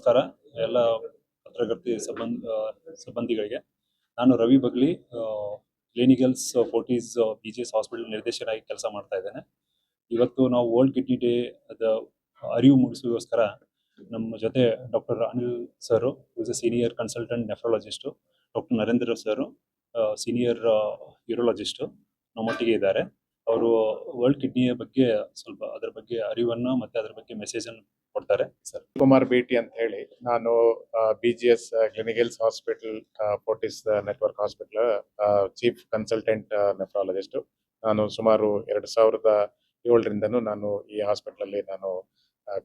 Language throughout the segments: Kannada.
ನಮಸ್ಕಾರ ಎಲ್ಲ ಪತ್ರಕರ್ತೆ ಸಿಬ್ಬಂದಿಗಳಿಗೆ. ನಾನು Ravi Bagli, clinicals forties BGS hospital ನಿರ್ದೇಶಕರಾಗಿ ಕೆಲಸ ಮಾಡ್ತಾ ಇದ್ದೇನೆ. ಇವತ್ತು ನಾವು ವರ್ಲ್ಡ್ ಕಿಡ್ನಿ ಡೇ ಅರಿವು ಮೂಡಿಸುವುದಕ್ಕೋಸ್ಕರ ನಮ್ಮ ಜೊತೆ doctor Anil sir, is a senior consultant nephrologist, doctor Narendra sir, senior urologist ನಮ್ಮೊಟ್ಟಿಗೆ ಇದ್ದಾರೆ. ಅವರು ವರ್ಲ್ಡ್ ಕಿಡ್ನಿಯ ಬಗ್ಗೆ ಸ್ವಲ್ಪ ಅದರ ಬಗ್ಗೆ ಅರಿವನ್ನು ಮತ್ತು ಅದರ ಬಗ್ಗೆ ಮೆಸೇಜನ್ನು ಕೊಡ್ತಾರೆ. ಸರ್ ಕುಮಾರ್ ಬೇಟಿ ಅಂತ ಹೇಳಿ, ನಾನು BGS clinicals hospital Fortis network hospital chief consultant nephrologist. ನಾನು ಸುಮಾರು 2007ರಿಂದನೂ ನಾನು ಈ ಹಾಸ್ಪಿಟಲ್ ಅಲ್ಲಿ ನಾನು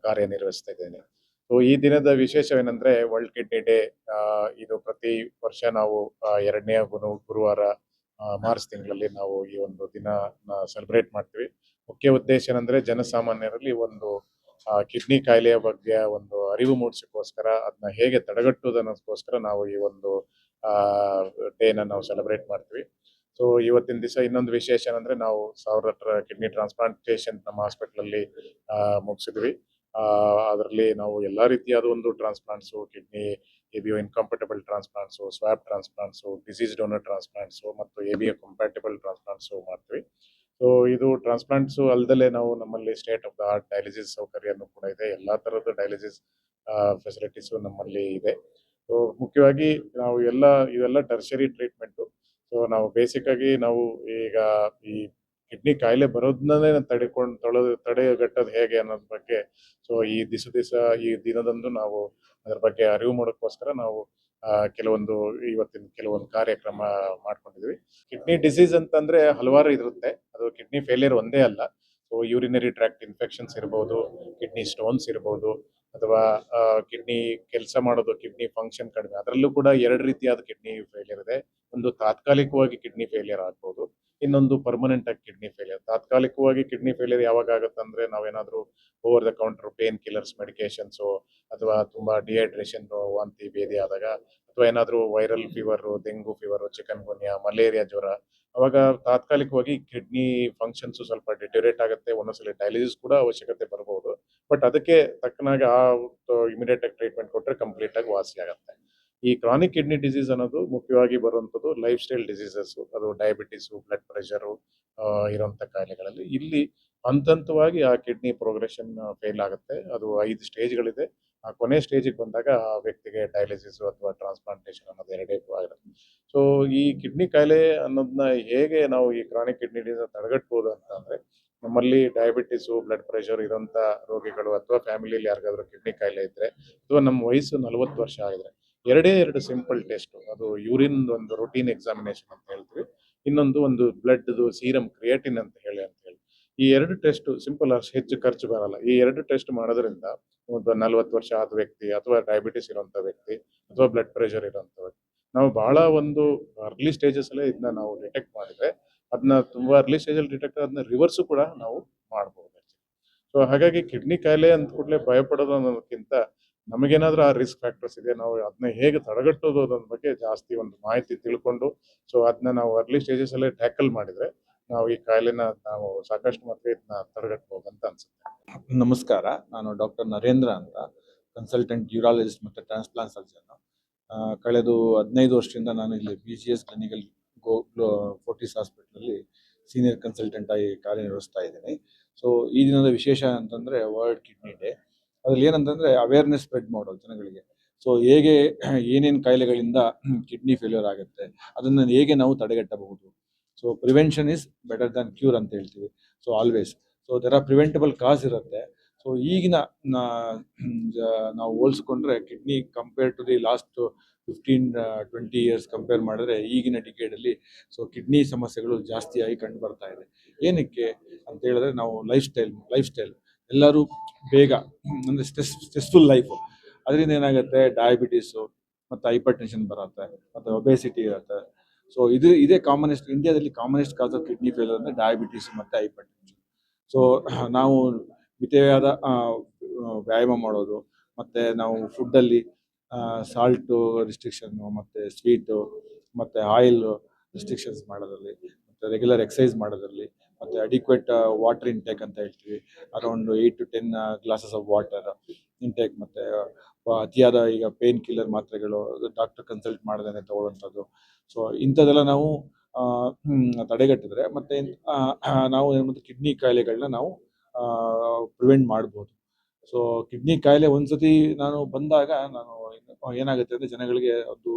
ಕಾರ್ಯನಿರ್ವಹಿಸ್ತಾ ಇದ್ದೇನೆ. ಸೊ ಈ ದಿನದ ವಿಶೇಷವೇನೆಂದ್ರೆ ವರ್ಲ್ಡ್ ಕಿಡ್ನಿ ಡೇ. ಇದು ಪ್ರತಿ ವರ್ಷ ನಾವು 2ನೇ ಗುರುವಾರ ಮಾರ್ಚ್ ತಿಂಗಳಲ್ಲಿ ನಾವು ಈ ಒಂದು ದಿನ ಸೆಲೆಬ್ರೇಟ್ ಮಾಡ್ತೀವಿ. ಮುಖ್ಯ ಉದ್ದೇಶ ಏನಂದ್ರೆ ಜನಸಾಮಾನ್ಯರಲ್ಲಿ ಒಂದು ಕಿಡ್ನಿ ಕಾಯಿಲೆಯ ಬಗ್ಗೆ ಒಂದು ಅರಿವು ಮೂಡಿಸೋಕ್ಕೋಸ್ಕರ, ಅದನ್ನ ಹೇಗೆ ತಡೆಗಟ್ಟುವುದನ್ನೋಸ್ಕರ ನಾವು ಈ ಒಂದು ಡೇನ ನಾವು ಸೆಲೆಬ್ರೇಟ್ ಮಾಡ್ತೀವಿ. ಸೊ ಇವತ್ತಿನ ದಿವಸ ಇನ್ನೊಂದು ವಿಶೇಷ ಏನಂದ್ರೆ ನಾವು 1000 ಕಿಡ್ನಿ ಟ್ರಾನ್ಸ್ಪ್ಲಾಂಟೇಷನ್ ನಮ್ಮ ಹಾಸ್ಪಿಟಲ್ ಅಲ್ಲಿ ಮುಗಿಸಿದ್ವಿ. ಅದರಲ್ಲಿ ನಾವು ಎಲ್ಲಾ ರೀತಿಯಾದ ಒಂದು transplants, kidney ABO incompatible transplants, swap transplants, disease donor transplants ಮತ್ತು ABO ಕಂಪ್ಯಾಟಬಲ್ ಟ್ರಾನ್ಸ್ಪ್ಲಾಂಟ್ಸು ಮಾಡ್ತೀವಿ. ಸೊ ಇದು ಟ್ರಾನ್ಸ್ಪ್ಲಾಂಟ್ಸು ಅಲ್ದಲೆ ನಾವು ನಮ್ಮಲ್ಲಿ state of the art dialysis ಸೌಕರ್ಯನೂ ಕೂಡ ಇದೆ. ಎಲ್ಲಾ ತರದ ಡಯಾಲಿಸಿಸ್ ಫೆಸಿಲಿಟೀಸು ನಮ್ಮಲ್ಲಿ ಇದೆ. ಸೊ ಮುಖ್ಯವಾಗಿ ನಾವು ಇವೆಲ್ಲ ಟರ್ಷರಿ ಟ್ರೀಟ್ಮೆಂಟು. ಸೊ ನಾವು ಬೇಸಿಕ್ ಆಗಿ ನಾವು ಈಗ ಈ ಕಿಡ್ನಿ ಕಾಯಿಲೆ ಬರೋದನ್ನೇ ತಡೆಗಟ್ಟೋದು ಹೇಗೆ ಅನ್ನೋದ್ರ ಬಗ್ಗೆ ಸೊ ಈ ಈ ದಿನದಂದು ನಾವು ಅದರ ಬಗ್ಗೆ ಅರಿವು ಮಾಡೋಕ್ಕೋಸ್ಕರ ನಾವು ಕೆಲವೊಂದು ಕಾರ್ಯಕ್ರಮ ಮಾಡ್ಕೊಂಡಿದ್ವಿ. ಕಿಡ್ನಿ ಡಿಸೀಸ್ ಅಂತಂದ್ರೆ ಹಲವಾರು ಇರುತ್ತೆ. ಅದು ಕಿಡ್ನಿ ಫೇಲಿಯರ್ ಒಂದೇ ಅಲ್ಲ. ಸೊ ಯೂರಿನರಿ ಟ್ರ್ಯಾಕ್ಟ್ ಇನ್ಫೆಕ್ಷನ್ಸ್ ಇರ್ಬೋದು, ಕಿಡ್ನಿ ಸ್ಟೋನ್ಸ್ ಇರ್ಬೋದು, ಅಥವಾ ಕಿಡ್ನಿ ಕೆಲಸ ಮಾಡೋದು, ಕಿಡ್ನಿ ಫಂಕ್ಷನ್ ಕಡಿಮೆ, ಅದರಲ್ಲೂ ಕೂಡ 2 ರೀತಿಯಾದ ಕಿಡ್ನಿ ಫೇಲಿಯರ್ ಇದೆ. ಒಂದು ತಾತ್ಕಾಲಿಕವಾಗಿ ಕಿಡ್ನಿ ಫೇಲಿಯರ್ ಆಗ್ಬೋದು, ಇನ್ನೊಂದು ಪರ್ಮನೆಂಟ್ ಆಗಿ ಕಿಡ್ನಿ ಫೇಲಿಯರ್. ತಾತ್ಕಾಲಿಕವಾಗಿ ಕಿಡ್ನಿ ಫೇಲಿಯರ್ ಯಾವಾಗ ಆಗುತ್ತಂದ್ರೆ ನಾವೇನಾದ್ರೂ over the counter pain killers medications, ಅಥವಾ ತುಂಬಾ ಡಿಹೈಡ್ರೇಷನ್, ವಾಂತಿ ಭೇದಿ ಆದಾಗ, ಅಥವಾ ಏನಾದ್ರೂ viral fever, dengue fever, chikungunya, malaria ಜ್ವರ, ಅವಾಗ ತಾತ್ಕಾಲಿಕವಾಗಿ ಕಿಡ್ನಿ ಫಂಕ್ಷನ್ಸ್ ಸ್ವಲ್ಪ ಡಿಟೋರೇಟ್ ಆಗುತ್ತೆ. ಒಂದೊಂದ್ಸಲಿ ಡಯಾಲಿಸಿಸ್ ಕೂಡ ಅವಶ್ಯಕತೆ ಬರಬಹುದು. ಬಟ್ ಅದಕ್ಕೆ ತಕ್ಕನಾಗಿ ಇಮಿಡಿಯೇಟ್ ಆಗಿ ಟ್ರೀಟ್ಮೆಂಟ್ ಕೊಟ್ಟರೆ ಕಂಪ್ಲೀಟ್ ಆಗಿ ವಾಸಿ ಆಗುತ್ತೆ. ಈ ಕ್ರಾನಿಕ್ ಕಿಡ್ನಿ ಡಿಸೀಸ್ ಅನ್ನೋದು ಮುಖ್ಯವಾಗಿ ಬರುವಂಥದ್ದು ಲೈಫ್ ಸ್ಟೈಲ್ ಡಿಸೀಸಸ್. ಅದು ಡಯಾಬಿಟಿಸು, ಬ್ಲಡ್ ಪ್ರೆಷರು ಇರುವಂತ ಕಾಯಿಲೆಗಳಲ್ಲಿ ಇಲ್ಲಿ ಹಂತವಾಗಿ ಆ ಕಿಡ್ನಿ ಪ್ರೋಗ್ರೆಷನ್ ಫೇಲ್ ಆಗುತ್ತೆ. ಅದು 5 ಸ್ಟೇಜ್ಗಳಿದೆ. ಆ ಕೊನೆ ಸ್ಟೇಜಿಗೆ ಬಂದಾಗ ಆ ವ್ಯಕ್ತಿಗೆ ಡಯಾಲಿಸಿಸ್ ಅಥವಾ ಟ್ರಾನ್ಸ್ಪ್ಲಾಂಟೇಷನ್ ಅನ್ನೋದು 2 ಆಗಿರುತ್ತೆ. ಸೊ ಈ ಕಿಡ್ನಿ ಕಾಯಿಲೆ ಅನ್ನೋದನ್ನ ಹೇಗೆ ನಾವು ಈ ಕ್ರಾನಿಕ್ ಕಿಡ್ನಿ ಡಿಸೀಸ್ ತಡೆಗಟ್ಟಬಹುದು ಅಂತ ಅಂದ್ರೆ, ನಮ್ಮಲ್ಲಿ ಡಯಾಬಿಟಿಸು, ಬ್ಲಡ್ ಪ್ರೆಷರ್ ಇರೋಂಥ ರೋಗಿಗಳು, ಅಥವಾ ಫ್ಯಾಮಿಲಿಯಲ್ಲಿ ಯಾರಿಗಾದ್ರೂ ಕಿಡ್ನಿ ಕಾಯಿಲೆ ಇದ್ರೆ, ಅಥವಾ ನಮ್ಮ ವಯಸ್ಸು 40 ವರ್ಷ ಆಗಿದ್ರೆ, 2 ಸಿಂಪಲ್ ಟೆಸ್ಟ್. ಅದು ಯೂರಿನ್ ಒಂದು ರೂಟೀನ್ ಎಕ್ಸಾಮಿನೇಷನ್ ಅಂತ ಹೇಳ್ತೀವಿ. ಇನ್ನೊಂದು ಒಂದು ಬ್ಲಡ್ ಸೀರಮ್ ಕ್ರಿಯೇಟಿನ್ ಅಂತ ಹೇಳಿ. ಈ 2 ಟೆಸ್ಟ್ ಸಿಂಪಲ್, ಹೆಚ್ಚು ಖರ್ಚು ಬರಲ್ಲ. ಈ 2 ಟೆಸ್ಟ್ ಮಾಡೋದ್ರಿಂದ ಒಂದು 40 ವರ್ಷ ಆದ ವ್ಯಕ್ತಿ, ಅಥವಾ ಡಯಾಬಿಟಿಸ್ ಇರುವಂತ ವ್ಯಕ್ತಿ, ಅಥವಾ ಬ್ಲಡ್ ಪ್ರೆಷರ್ ಇರುವಂತ ವ್ಯಕ್ತಿ, ನಾವು ಬಹಳ ಒಂದು ಅರ್ಲಿ ಸ್ಟೇಜಸ್ ಅಲ್ಲೇ ಇದನ್ನ ನಾವು ಡಿಟೆಕ್ಟ್ ಮಾಡಿದ್ರೆ, ಅದನ್ನ ತುಂಬಾ ಅರ್ಲಿ ಸ್ಟೇಜ್ ಅಲ್ಲಿ ಡಿಟೆಕ್ಟ್ ಅದನ್ನ ರಿವರ್ಸ್ ಕೂಡ ನಾವು ಮಾಡಬಹುದು. ಸೊ ಹಾಗಾಗಿ ಕಿಡ್ನಿ ಕಾಯಿಲೆ ಅಂತ ಕೂಡಲೇ ಭಯಪಡೋದು ಅನ್ನೋದಕ್ಕಿಂತ, ನಮಗೇನಾದ್ರೂ ಆ ರಿಸ್ಕ್ ಫ್ಯಾಕ್ಟರ್ಸ್ ಇದೆ, ನಾವು ಅದನ್ನ ಹೇಗೆ ತಡೆಗಟ್ಟೋದು ಅನ್ನೋದ್ರ ಬಗ್ಗೆ ಜಾಸ್ತಿ ಒಂದು ಮಾಹಿತಿ ತಿಳ್ಕೊಂಡು, ಸೊ ಅದನ್ನ ನಾವು ಅರ್ಲಿ ಸ್ಟೇಜಸ್ ಅಲ್ಲೇ ಟ್ಯಾಕಲ್ ಮಾಡಿದ್ರೆ ನಾವು ಈ ಕಾಯಿಲೆನ ನಾವು ಸಾಕಷ್ಟು ಮಟ್ಟಿಗೆ ಇದನ್ನ ತಡೆಗಟ್ಟಬಹುದು ಅಂತ ಅನ್ಸುತ್ತೆ. ನಮಸ್ಕಾರ, ನಾನು ಡಾಕ್ಟರ್ ನರೇಂದ್ರ ಅಂತ, ಕನ್ಸಲ್ಟೆಂಟ್ ಯೂರಾಲಜಿಸ್ಟ್ ಮತ್ತು ಟ್ರಾನ್ಸ್ಪ್ಲಾಂಟ್ ಸರ್ಜನ್. ಕಳೆದ 15 ವರ್ಷದಿಂದ ನಾನು ಇಲ್ಲಿ BGS ಕ್ಲಿನಿಕಲ್ ಫೋರ್ಟಿಸ್ ಹಾಸ್ಪಿಟಲಲ್ಲಿ ಸೀನಿಯರ್ ಕನ್ಸಲ್ಟೆಂಟ್ ಆಗಿ ಕಾರ್ಯನಿರ್ವಹಿಸ್ತಾ ಇದ್ದೀನಿ. ಸೊ ಈ ದಿನದ ವಿಶೇಷ ಅಂತಂದರೆ ವರ್ಲ್ಡ್ ಕಿಡ್ನಿ ಡೇ. ಅದ್ರಲ್ಲಿ ಏನಂತಂದರೆ ಅವೇರ್ನೆಸ್ ಸ್ಪ್ರೆಡ್ ಮಾಡೋದು ಜನಗಳಿಗೆ. ಸೊ ಹೇಗೆ ಏನೇನು ಕಾಯಿಲೆಗಳಿಂದ ಕಿಡ್ನಿ ಫೇಲ್ಯೂರ್ ಆಗುತ್ತೆ, ಅದನ್ನು ಹೇಗೆ ನಾವು ತಡೆಗಟ್ಟಬಹುದು. So prevention is better than cure ಅಂತ ಹೇಳ್ತೀವಿ. So always, so there are preventable causes ಇರುತ್ತೆ. ಸೊ ಈಗಿನ ನಾವು ಹೋಲಿಸ್ಕೊಂಡ್ರೆ kidney compare to the last 15-20 years compare ಮಾಡಿದ್ರೆ ಈಗಿನ ಡಿಕೇಡಲ್ಲಿ ಸೊ ಕಿಡ್ನಿ ಸಮಸ್ಯೆಗಳು ಜಾಸ್ತಿಯಾಗಿ ಕಂಡು ಬರ್ತಾ ಇದೆ. ಏನಕ್ಕೆ ಅಂತ ಹೇಳಿದ್ರೆ, ನಾವು ಲೈಫ್ ಸ್ಟೈಲ್ ಎಲ್ಲರೂ ಬೇಗ ಅಂದರೆ ಸ್ಟ್ರೆಸ್ಫುಲ್ ಲೈಫು, ಅದರಿಂದ ಏನಾಗುತ್ತೆ, ಡಯಾಬಿಟೀಸು ಮತ್ತು ಹೈಪರ್ ಟೆನ್ಷನ್ ಬರುತ್ತೆ, ಮತ್ತು ಒಬೆಸಿಟಿ ಇರುತ್ತೆ. ಸೊ ಇದೇ ಕಾಮನೆಸ್ಟ್, ಇಂಡಿಯಾದಲ್ಲಿ commonest cause of kidney failure ಅಂದರೆ ಡಯಾಬಿಟೀಸ್ ಮತ್ತು ಹೈಪರ್ ಟೆನ್ಷನ್. ಸೊ ನಾವು ಮಿತವಾದ ವ್ಯಾಯಾಮ ಮಾಡೋದು, ಮತ್ತು ನಾವು ಫುಡ್ಡಲ್ಲಿ ಸಾಲ್ಟು ರಿಸ್ಟ್ರಿಕ್ಷನ್ನು, ಮತ್ತು ಸ್ವೀಟು, ಮತ್ತು ಆಯಿಲ್ ರಿಸ್ಟ್ರಿಕ್ಷನ್ಸ್ ಮಾಡೋದ್ರಲ್ಲಿ, ಮತ್ತು ರೆಗ್ಯುಲರ್ ಎಕ್ಸಸೈಸ್ ಮಾಡೋದ್ರಲ್ಲಿ, ಮತ್ತು ಅಡಿಕ್ವೇಟ್ ವಾಟರ್ ಇಂಟೇಕ್ ಅಂತ ಹೇಳ್ತೀವಿ, around 8 to 10 glasses of water intake, ಮತ್ತು ಅತಿಯಾದ ಈಗ ಪೇನ್ ಕಿಲ್ಲರ್ ಮಾತ್ರೆಗಳು ಡಾಕ್ಟರ್ ಕನ್ಸಲ್ಟ್ ಮಾಡ್ದೇನೆ ತಗೊಳ್ಳೋಂಥದ್ದು. ಸೊ ಇಂಥದ್ದೆಲ್ಲ ನಾವು ತಡೆಗಟ್ಟಿದ್ರೆ ಮತ್ತೆ ನಾವು ಏನು ಕಿಡ್ನಿ ಕಾಯಿಲೆಗಳನ್ನ ನಾವು ಪ್ರಿವೆಂಟ್ ಮಾಡ್ಬೋದು. ಸೊ ಕಿಡ್ನಿ ಕಾಯಿಲೆ ಒಂದ್ಸತಿ ನಾನು ಬಂದಾಗ ಏನಾಗುತ್ತೆ ಅಂದರೆ ಜನಗಳಿಗೆ ಒಂದು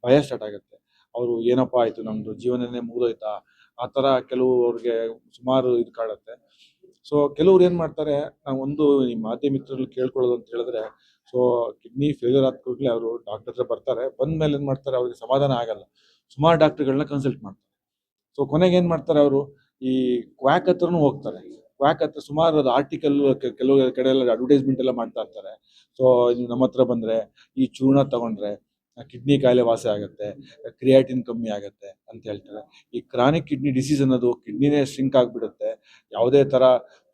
ಭಯ ಸ್ಟಾರ್ಟ್ ಆಗುತ್ತೆ. ಅವರು ಏನಪ್ಪ ಆಯಿತು, ನಮ್ಮದು ಜೀವನನೇ ಮುಗಿದೋಯ್ತಾ, ಆ ಥರ ಕೆಲವು ಅವ್ರಿಗೆ ಸುಮಾರು ಇದು ಕಾಡುತ್ತೆ. ಸೊ ಕೆಲವ್ರು ಏನು ಮಾಡ್ತಾರೆ, ನಾವು ಒಂದು ಈ ಮಾಧ್ಯಮ ಮಿತ್ರರಲ್ಲಿ ಕೇಳ್ಕೊಳ್ಳೋದು ಅಂತ ಹೇಳಿದ್ರೆ, ಸೊ ಕಿಡ್ನಿ ಫೇಲ್ಯೂರ್ ಆದ ಕೂಡಲೇ ಅವರು ಡಾಕ್ಟರ್ ಹತ್ರ ಬರ್ತಾರೆ. ಬಂದ ಮೇಲೆ ಏನು ಮಾಡ್ತಾರೆ, ಅವ್ರಿಗೆ ಸಮಾಧಾನ ಆಗಲ್ಲ, ಸುಮಾರು ಡಾಕ್ಟರ್ಗಳನ್ನ ಕನ್ಸಲ್ಟ್ ಮಾಡ್ತಾರೆ. ಸೊ ಕೊನೆಗೆ ಏನು ಮಾಡ್ತಾರೆ ಅವರು, ಈ ಕ್ವಾಕ್ ಹತ್ರನೂ ಹೋಗ್ತಾರೆ. ಕ್ವಾಕ್ ಹತ್ರ ಸುಮಾರು ಅದು ಆರ್ಟಿಕಲ್ ಕೆಲವು ಕಡೆ ಎಲ್ಲ ಅಡ್ವರ್ಟೈಸ್ಮೆಂಟ್ ಎಲ್ಲ ಮಾಡ್ತಾ ಇರ್ತಾರೆ. ಸೊ ನೀವು ನಮ್ಮ ಹತ್ರ ಬಂದರೆ ಈ ಚೂರ್ಣ ತಗೊಂಡ್ರೆ ಕಿಡ್ನಿ ಕಾಯಿಲೆ ವಾಸಿ ಆಗುತ್ತೆ, ಕ್ರಿಯಾಟಿನ್ ಕಮ್ಮಿ ಆಗುತ್ತೆ ಅಂತ ಹೇಳ್ತಾರೆ. ಈ ಕ್ರಾನಿಕ್ ಕಿಡ್ನಿ ಡಿಸೀಸ್ ಅನ್ನೋದು ಕಿಡ್ನಿನೇ ಶ್ರಿಂಕ್ ಆಗಿಬಿಡುತ್ತೆ. ಯಾವುದೇ ಥರ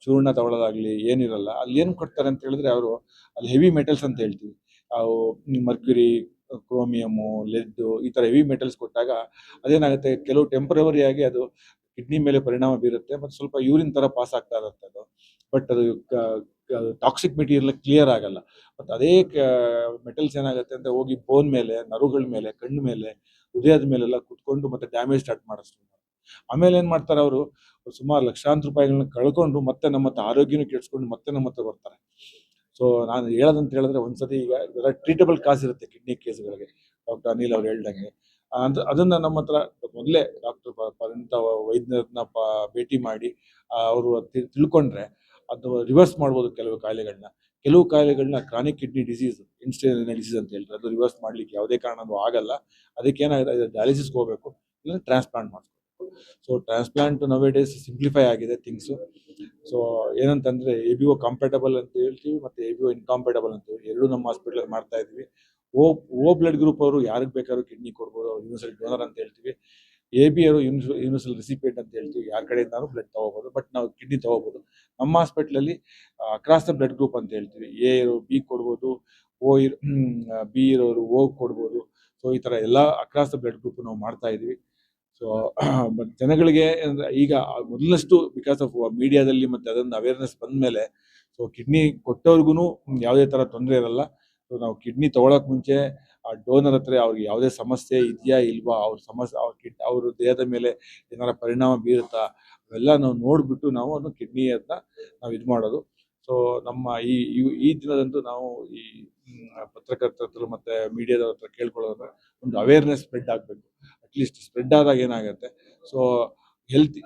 ಚೂರ್ಣ ತಗೊಳ್ಳೋದಾಗಲಿ ಏನಿರಲ್ಲ. ಅಲ್ಲಿ ಏನು ಕೊಡ್ತಾರೆ ಅಂತ ಹೇಳಿದ್ರೆ, ಅವರು ಅಲ್ಲಿ ಹೆವಿ ಮೆಟಲ್ಸ್ ಅಂತ ಹೇಳ್ತೀವಿ, ಅವು ಮರ್ಕ್ಯುರಿ, ಕ್ರೋಮಿಯಮು, ಲೆಡ್ಡು, ಈ ಥರ ಹೆವಿ ಮೆಟಲ್ಸ್ ಕೊಟ್ಟಾಗ ಅದೇನಾಗುತ್ತೆ, ಕೆಲವು ಟೆಂಪ್ರವರಿ ಆಗಿ ಅದು ಕಿಡ್ನಿ ಮೇಲೆ ಪರಿಣಾಮ ಬೀರುತ್ತೆ ಮತ್ತು ಸ್ವಲ್ಪ ಯೂರಿನ್ ಥರ ಪಾಸ್ ಆಗ್ತಾ ಇರುತ್ತೆ ಅದು. ಬಟ್ ಅದು ಟಾಕ್ಸಿಕ್ ಮೆಟೀರಿಯಲ್ ಕ್ಲಿಯರ್ ಆಗಲ್ಲ. ಮತ್ತು ಅದೇ ಮೆಟಲ್ಸ್ ಏನಾಗುತ್ತೆ ಅಂತ ಹೋಗಿ ಬೋನ್ ಮೇಲೆ, ನರುಗಳ ಮೇಲೆ, ಕಣ್ಣು ಮೇಲೆ, ಹೃದಯದ ಮೇಲೆಲ್ಲ ಕುತ್ಕೊಂಡು ಮತ್ತೆ ಡ್ಯಾಮೇಜ್ ಸ್ಟಾರ್ಟ್ ಮಾಡಿಸ್ತಾರೆ. ಆಮೇಲೆ ಏನು ಮಾಡ್ತಾರೆ ಅವರು, ಸುಮಾರು ಲಕ್ಷಾಂತರ ರೂಪಾಯಿಗಳನ್ನ ಕಳ್ಕೊಂಡು ಮತ್ತೆ ನಮ್ಮ ಹತ್ರ ಆರೋಗ್ಯನೂ ಕೆಡಿಸ್ಕೊಂಡು ಮತ್ತೆ ನಮ್ಮ ಹತ್ರ ಬರ್ತಾರೆ. ಸೊ ನಾನು ಹೇಳೋದಂತ ಹೇಳಿದ್ರೆ, ಒಂದ್ಸತಿ ಈಗ ಇದರ ಟ್ರೀಟಬಲ್ ಕಾಸ್ ಇರುತ್ತೆ ಕಿಡ್ನಿ ಕೇಸ್ಗಳಿಗೆ, ಡಾಕ್ಟರ್ ಅನಿಲ್ ಅವ್ರು ಹೇಳ್ದಂಗೆ. ಅದನ್ನ ನಮ್ಮ ಹತ್ರ ಮೊದಲೇ ಡಾಕ್ಟರ್ ಪರಿಣಿತ ವೈದ್ಯರನ್ನ ಭೇಟಿ ಮಾಡಿ ಅವರು ತಿಳ್ಕೊಂಡ್ರೆ ಅದು ರಿವರ್ಸ್ ಮಾಡ್ಬೋದು ಕೆಲವು ಕಾಯಿಲೆಗಳನ್ನ ಕ್ರಾನಿಕ್ ಕಿಡ್ನಿ ಡಿಸೀಸ್, ಇನ್ಸ್ಟೇನ್ ಡಿಸೀಸ್ ಅಂತ ಹೇಳ್ತಾರೆ, ಅದು ರಿವರ್ಸ್ ಮಾಡ್ಲಿಕ್ಕೆ ಯಾವುದೇ ಕಾರಣನೂ ಆಗಲ್ಲ. ಅದಕ್ಕೆ ಏನಾಗುತ್ತೆ, ಡಯಾಲಿಸಿಸ್ಗೆ ಹೋಗಬೇಕು, ಇಲ್ಲ ಟ್ರಾನ್ಸ್ಪ್ಲಾಂಟ್ ಮಾಡಿಸ್ಬೇಕು. So transplant now days simplify ಆಗಿದೆ ಥಿಂಗ್ಸು. ಸೊ ಏನಂತಂದ್ರೆ ABO ಕಂಪ್ಯಾಟಬಲ್ ಅಂತ ಹೇಳ್ತೀವಿ, ಮತ್ತೆ ABO ಇನ್ಕಾಂಪ್ಯಾಟಬಲ್ ಅಂತ ಹೇಳಿ ಎರಡೂ ನಮ್ಮ ಹಾಸ್ಪಿಟಲ್ ಮಾಡ್ತಾ ಇದ್ವಿ. ಓ ಬ್ಲಡ್ ಗ್ರೂಪ್ ಅವರು ಯಾರಿಗೆ ಬೇಕಾದ್ರೂ ಕಿಡ್ನಿ ಕೊಡ್ಬೋದು, ಅವ್ರು ಯೂನಿವರ್ಸಲ್ ಡೋನರ್ ಅಂತ ಹೇಳ್ತೀವಿ. AB ಅವರು ಯೂನಿವರ್ಸಲ್ ರಿಸಿಪಿಯೆಂಟ್ ಅಂತ ಹೇಳ್ತೀವಿ, ಯಾರ ಕಡೆಯಿಂದಾನು ಬ್ಲಡ್ ತಗೋಬಹುದು, ಬಟ್ ನಾವು ಕಿಡ್ನಿ ತಗೋಬಹುದು. ನಮ್ಮ ಹಾಸ್ಪಿಟ್ಲಲ್ಲಿ ಅಕ್ರಾಸ್ ದ ಬ್ಲಡ್ ಗ್ರೂಪ್ ಅಂತ ಹೇಳ್ತೀವಿ. A ಇರೋ B ಕೊಡ್ಬೋದು, B ಇರೋರು O ಕೊಡ್ಬೋದು. ಸೊ ಈ ಥರ ಎಲ್ಲ ಅಕ್ರಾಸ್ ದ ಬ್ಲಡ್ ಗ್ರೂಪ್ ನಾವು ಮಾಡ್ತಾ ಇದೀವಿ. ಸೊ ಬಟ್ ಜನಗಳಿಗೆ ಈಗ ಮೊದಲಷ್ಟು ಬಿಕಾಸ್ ಆಫ್ ಮೀಡಿಯಾದಲ್ಲಿ ಮತ್ತೆ ಅದೊಂದು ಅವೇರ್ನೆಸ್ ಬಂದಮೇಲೆ, ಸೊ ಕಿಡ್ನಿ ಕೊಟ್ಟವ್ರಿಗೂ ಯಾವುದೇ ಥರ ತೊಂದರೆ ಇರಲ್ಲ. ಸೊ ನಾವು ಕಿಡ್ನಿ ತಗೊಳಕ್ ಮುಂಚೆ ಆ ಡೋನರ್ ಹತ್ರ ಅವ್ರಿಗೆ ಯಾವುದೇ ಸಮಸ್ಯೆ ಇದೆಯಾ ಇಲ್ವಾ, ಅವ್ರ ಸಮಸ್ಯೆ ಅವ್ರ ದೇಹದ ಮೇಲೆ ಏನಾರ ಪರಿಣಾಮ ಬೀರುತ್ತಾ, ಅವೆಲ್ಲ ನಾವು ನೋಡಿಬಿಟ್ಟು ನಾವು ಅದು ಕಿಡ್ನಿಯನ್ನ ನಾವು ಇದು ಮಾಡೋದು. ಸೊ ನಮ್ಮ ಈ ದಿನದಂದು ನಾವು ಈ ಪತ್ರಕರ್ತರ ಹತ್ರ ಮತ್ತೆ ಮೀಡಿಯಾದವ್ರ ಹತ್ರ ಕೇಳ್ಕೊಳ್ಳೋದ್ರೆ, ಒಂದು ಅವೇರ್ನೆಸ್ ಸ್ಪ್ರೆಡ್ ಆಗಬೇಕು. ಅಟ್ಲೀಸ್ಟ್ ಸ್ಪ್ರೆಡ್ ಆದಾಗ ಏನಾಗುತ್ತೆ, so healthy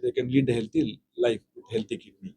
they can lead healthy life with healthy kidney.